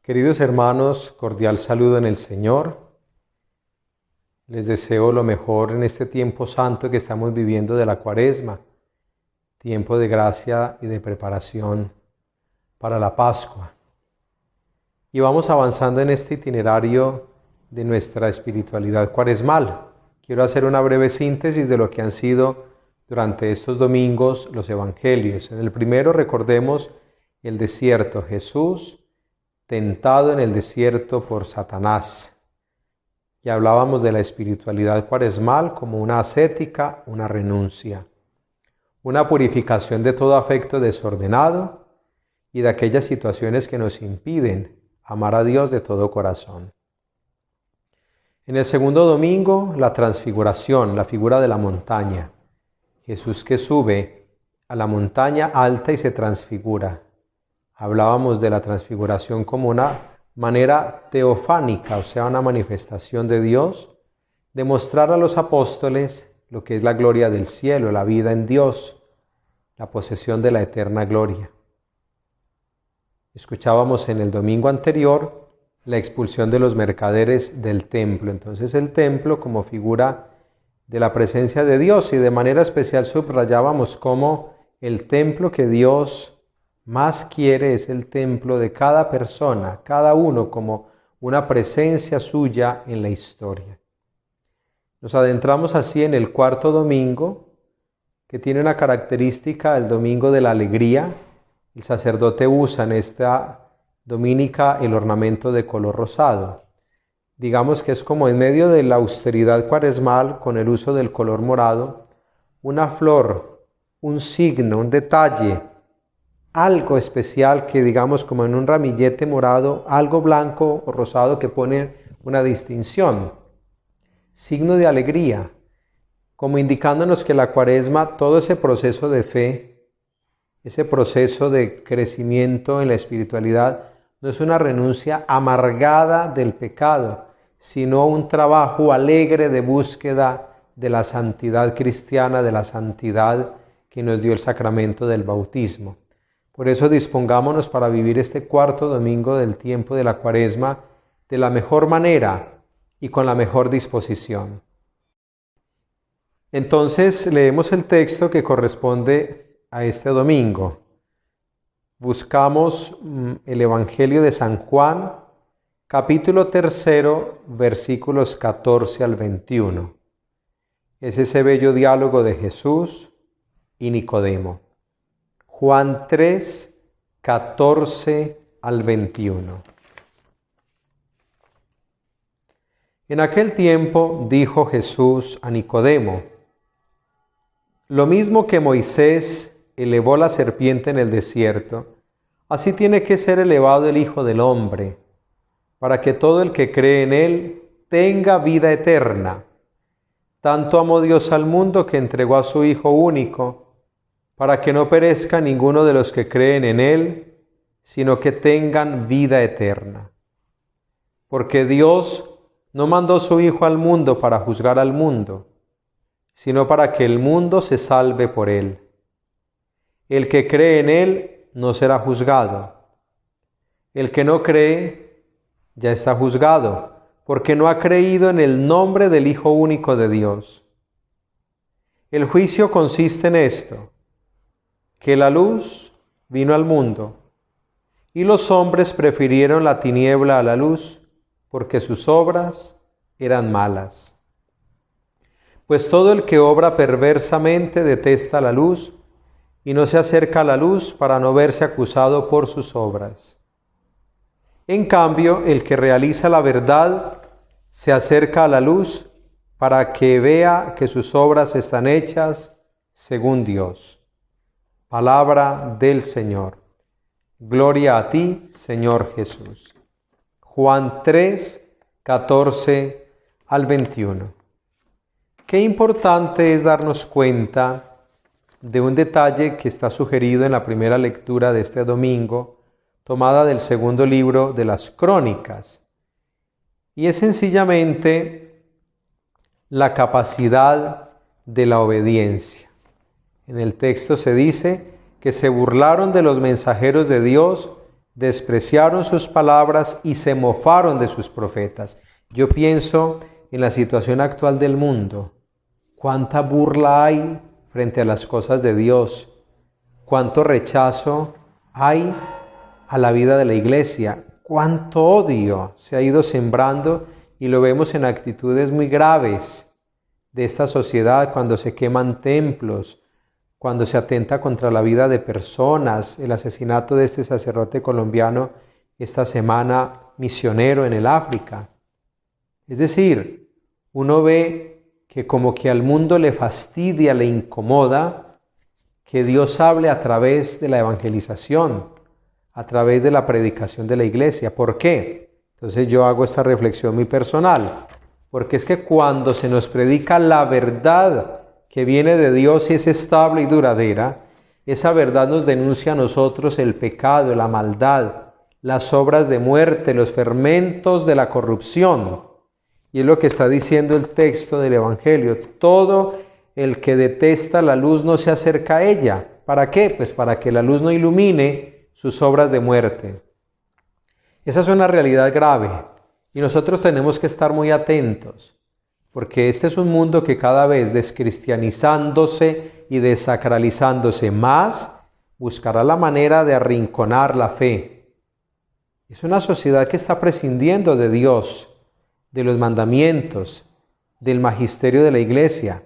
Queridos hermanos, cordial saludo en el Señor. Les deseo lo mejor en este tiempo santo que estamos viviendo de la Cuaresma, tiempo de gracia y de preparación para la Pascua. Y vamos avanzando en este itinerario de nuestra espiritualidad cuaresmal. Quiero hacer una breve síntesis de lo que han sido durante estos domingos los evangelios. En el primero recordemos el desierto, Jesús tentado en el desierto por Satanás. Y hablábamos de la espiritualidad cuaresmal como una ascética, una renuncia, una purificación de todo afecto desordenado y de aquellas situaciones que nos impiden amar a Dios de todo corazón. En el segundo domingo, la transfiguración, la figura de la montaña. Jesús que sube a la montaña alta y se transfigura. Hablábamos de la transfiguración como una manera teofánica, o sea, una manifestación de Dios, de mostrar a los apóstoles lo que es la gloria del cielo, la vida en Dios, la posesión de la eterna gloria. Escuchábamos en el domingo anterior la expulsión de los mercaderes del templo. Entonces el templo como figura de la presencia de Dios, y de manera especial subrayábamos cómo el templo que Dios más quiere es el templo de cada persona, cada uno como una presencia suya en la historia. Nos adentramos así en el cuarto domingo, que tiene una característica, el domingo de la alegría. El sacerdote usa en esta dominica el ornamento de color rosado. Digamos que es como en medio de la austeridad cuaresmal, con el uso del color morado, una flor, un signo, un detalle, algo especial que digamos como en un ramillete morado, algo blanco o rosado que pone una distinción, signo de alegría, como indicándonos que la Cuaresma, todo ese proceso de fe, ese proceso de crecimiento en la espiritualidad, no es una renuncia amargada del pecado, sino un trabajo alegre de búsqueda de la santidad cristiana, de la santidad que nos dio el sacramento del bautismo. Por eso dispongámonos para vivir este cuarto domingo del tiempo de la Cuaresma de la mejor manera y con la mejor disposición. Entonces leemos el texto que corresponde a este domingo. Buscamos el Evangelio de San Juan, capítulo 3, versículos 14 al 21. Es ese bello diálogo de Jesús y Nicodemo. Juan 3, 14 al 21. En aquel tiempo dijo Jesús a Nicodemo: lo mismo que Moisés elevó la serpiente en el desierto, así tiene que ser elevado el Hijo del Hombre, para que todo el que cree en él tenga vida eterna. Tanto amó Dios al mundo que entregó a su Hijo único, para que no perezca ninguno de los que creen en él, sino que tengan vida eterna. Porque Dios no mandó su Hijo al mundo para juzgar al mundo, sino para que el mundo se salve por él. El que cree en él no será juzgado. El que no cree ya está juzgado, porque no ha creído en el nombre del Hijo único de Dios. El juicio consiste en esto: que la luz vino al mundo, y los hombres prefirieron la tiniebla a la luz, porque sus obras eran malas. Pues todo el que obra perversamente detesta la luz, y no se acerca a la luz para no verse acusado por sus obras. En cambio, el que realiza la verdad se acerca a la luz para que vea que sus obras están hechas según Dios. Palabra del Señor. Gloria a ti, Señor Jesús. Juan 3, 14 al 21. Qué importante es darnos cuenta de un detalle que está sugerido en la primera lectura de este domingo, tomada del segundo libro de las Crónicas. Y es sencillamente la capacidad de la obediencia. En el texto se dice que se burlaron de los mensajeros de Dios despreciaron sus palabras y se mofaron de sus profetas. Yo pienso en la situación actual del mundo. Cuánta burla hay frente a las cosas de Dios. Cuánto rechazo hay a la vida de la iglesia. Cuánto odio se ha ido sembrando y lo vemos en actitudes muy graves de esta sociedad, cuando se queman templos, cuando se atenta contra la vida de personas, el asesinato de este sacerdote colombiano esta semana, misionero en el África. Es decir, uno ve que como que al mundo le fastidia, le incomoda que Dios hable a través de la evangelización, a través de la predicación de la iglesia. ¿Por qué? Entonces yo hago esta reflexión muy personal, porque es que cuando se nos predica la verdad que viene de Dios y es estable y duradera, esa verdad nos denuncia a nosotros el pecado, la maldad, las obras de muerte, los fermentos de la corrupción. Y es lo que está diciendo el texto del Evangelio. Todo el que detesta la luz no se acerca a ella. ¿Para qué? Pues para que la luz no ilumine sus obras de muerte. Esa es una realidad grave y nosotros tenemos que estar muy atentos, porque este es un mundo que cada vez descristianizándose y desacralizándose más, buscará la manera de arrinconar la fe. Es una sociedad que está prescindiendo de Dios, de los mandamientos, del magisterio de la iglesia,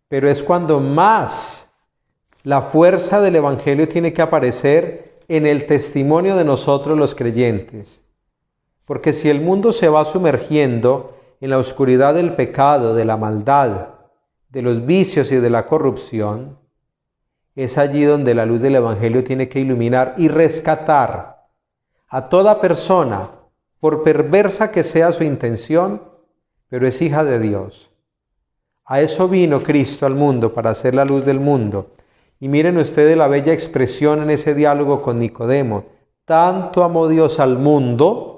pero es cuando más la fuerza del Evangelio tiene que aparecer en el testimonio de nosotros los creyentes. Porque si el mundo se va sumergiendo en la oscuridad del pecado, de la maldad, de los vicios y de la corrupción, es allí donde la luz del Evangelio tiene que iluminar y rescatar a toda persona, por perversa que sea su intención, pero es hija de Dios. A eso vino Cristo al mundo, para ser la luz del mundo. Y miren ustedes la bella expresión en ese diálogo con Nicodemo. Tanto amó Dios al mundo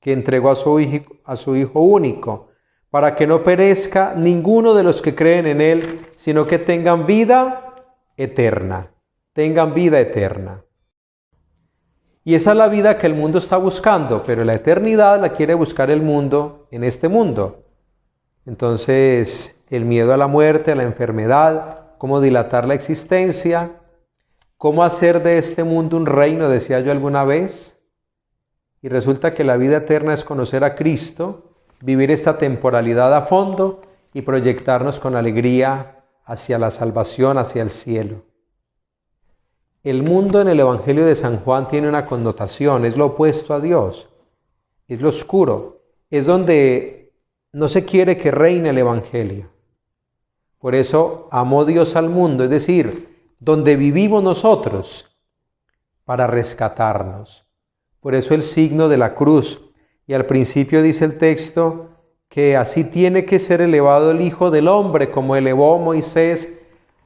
que entregó a su Hijo único, para que no perezca ninguno de los que creen en Él, sino que tengan vida eterna. Tengan vida eterna. Y esa es la vida que el mundo está buscando, pero la eternidad la quiere buscar el mundo en este mundo. Entonces, el miedo a la muerte, a la enfermedad, cómo dilatar la existencia, cómo hacer de este mundo un reino, decía yo alguna vez. Y resulta que la vida eterna es conocer a Cristo, vivir esta temporalidad a fondo y proyectarnos con alegría hacia la salvación, hacia el cielo. El mundo en el Evangelio de San Juan tiene una connotación, es lo opuesto a Dios, es lo oscuro, es donde no se quiere que reine el Evangelio. Por eso amó Dios al mundo, es decir, donde vivimos nosotros, para rescatarnos. Por eso el signo de la cruz. Y al principio dice el texto que así tiene que ser elevado el Hijo del Hombre, como elevó Moisés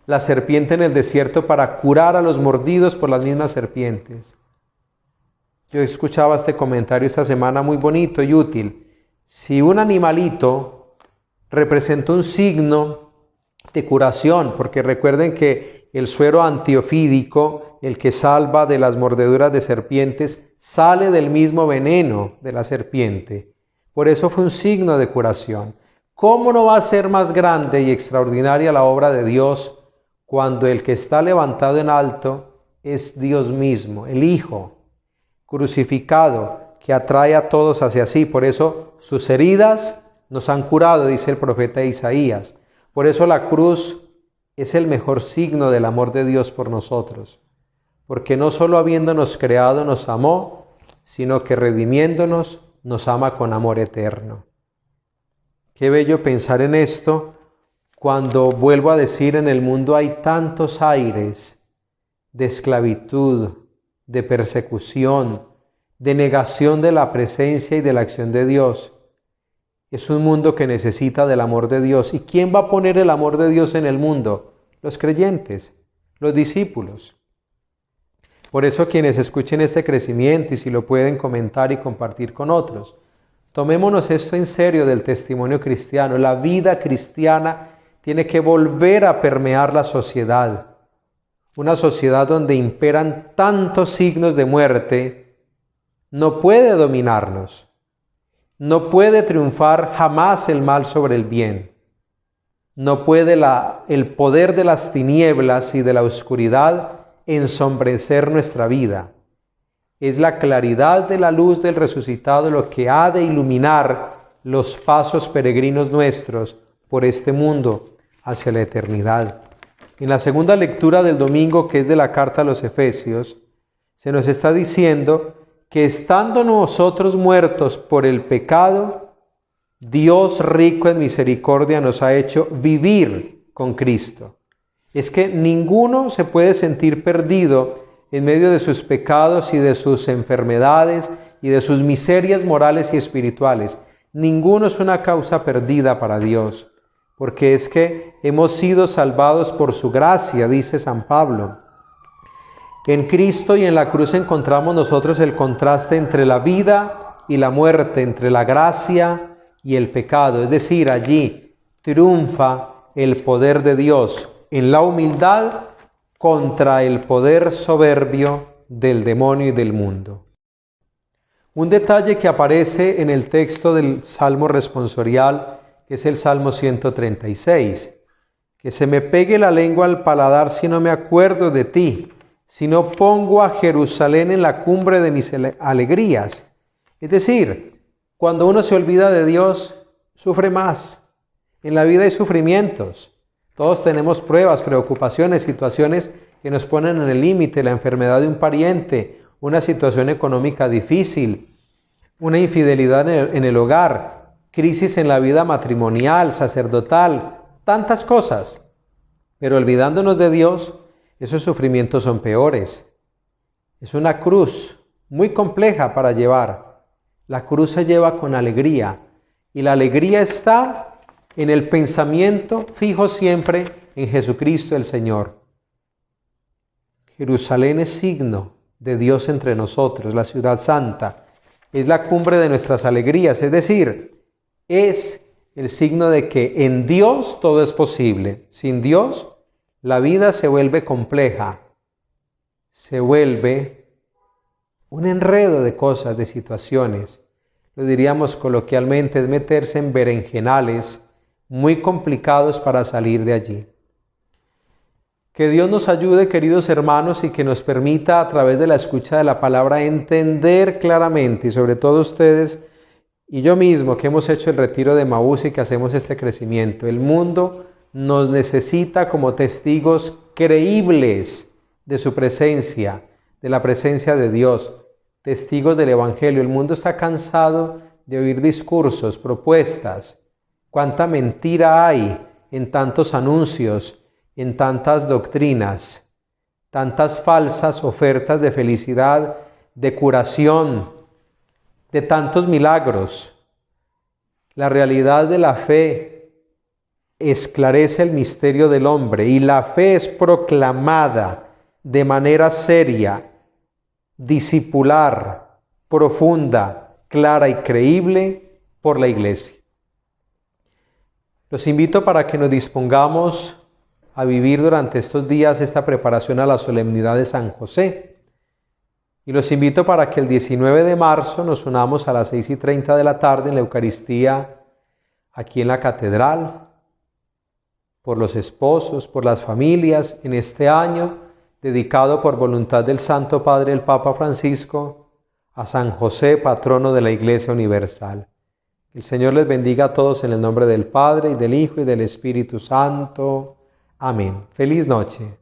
la serpiente en el desierto para curar a los mordidos por las mismas serpientes. Yo escuchaba este comentario esta semana muy bonito y útil. Si un animalito representa un signo de curación, porque recuerden que el suero antiofídico, el que salva de las mordeduras de serpientes, sale del mismo veneno de la serpiente. Por eso fue un signo de curación. ¿Cómo no va a ser más grande y extraordinaria la obra de Dios cuando el que está levantado en alto es Dios mismo, el Hijo, crucificado, que atrae a todos hacia sí? Por eso sus heridas nos han curado, dice el profeta Isaías. Por eso la cruz es el mejor signo del amor de Dios por nosotros. Porque no solo habiéndonos creado nos amó, sino que redimiéndonos nos ama con amor eterno. Qué bello pensar en esto cuando vuelvo a decir, en el mundo hay tantos aires de esclavitud, de persecución, de negación de la presencia y de la acción de Dios. Es un mundo que necesita del amor de Dios. ¿Y quién va a poner el amor de Dios en el mundo? Los creyentes, los discípulos. Por eso quienes escuchen este crecimiento y si lo pueden comentar y compartir con otros, tomémonos esto en serio del testimonio cristiano. La vida cristiana tiene que volver a permear la sociedad. Una sociedad donde imperan tantos signos de muerte, no puede dominarnos. No puede triunfar jamás el mal sobre el bien. No puede el poder de las tinieblas y de la oscuridad ensombrecer nuestra vida. Es la claridad de la luz del resucitado lo que ha de iluminar los pasos peregrinos nuestros por este mundo hacia la eternidad. En la segunda lectura del domingo, que es de la carta a los Efesios, se nos está diciendo que estando nosotros muertos por el pecado, Dios rico en misericordia nos ha hecho vivir con Cristo. Es que ninguno se puede sentir perdido en medio de sus pecados y de sus enfermedades y de sus miserias morales y espirituales. Ninguno es una causa perdida para Dios, porque es que hemos sido salvados por su gracia, dice San Pablo. En Cristo y en la cruz encontramos nosotros el contraste entre la vida y la muerte, entre la gracia y el pecado. Es decir, allí triunfa el poder de Dios en la humildad contra el poder soberbio del demonio y del mundo. Un detalle que aparece en el texto del Salmo responsorial, que es el Salmo 136. Que se me pegue la lengua al paladar si no me acuerdo de ti, si no pongo a Jerusalén en la cumbre de mis alegrías. Es decir, cuando uno se olvida de Dios, sufre más. En la vida hay sufrimientos. Todos tenemos pruebas, preocupaciones, situaciones que nos ponen en el límite, la enfermedad de un pariente, una situación económica difícil, una infidelidad en el hogar, crisis en la vida matrimonial, sacerdotal, tantas cosas. Pero olvidándonos de Dios, esos sufrimientos son peores. Es una cruz muy compleja para llevar. La cruz se lleva con alegría y la alegría está en el pensamiento fijo siempre en Jesucristo el Señor. Jerusalén es signo de Dios entre nosotros, la ciudad santa. Es la cumbre de nuestras alegrías, es decir, es el signo de que en Dios todo es posible. Sin Dios, la vida se vuelve compleja, se vuelve un enredo de cosas, de situaciones. Lo diríamos coloquialmente, es meterse en berenjenales muy complicados para salir de allí. Que Dios nos ayude, queridos hermanos, y que nos permita a través de la escucha de la palabra entender claramente, y sobre todo ustedes y yo mismo que hemos hecho el retiro de Emaús y que hacemos este crecimiento. El mundo nos necesita como testigos creíbles de su presencia, de la presencia de Dios, testigos del Evangelio. El mundo está cansado de oír discursos, propuestas. Cuánta mentira hay en tantos anuncios, en tantas doctrinas, tantas falsas ofertas de felicidad, de curación, de tantos milagros. La realidad de la fe esclarece el misterio del hombre y la fe es proclamada de manera seria, discipular, profunda, clara y creíble por la Iglesia. Los invito para que nos dispongamos a vivir durante estos días esta preparación a la solemnidad de San José. Y los invito para que el 19 de marzo nos unamos a las 6:30 de la tarde en la Eucaristía aquí en la Catedral, por los esposos, por las familias, en este año dedicado por voluntad del Santo Padre el Papa Francisco a San José, patrono de la Iglesia Universal. El Señor les bendiga a todos en el nombre del Padre, y del Hijo, y del Espíritu Santo. Amén. Feliz noche.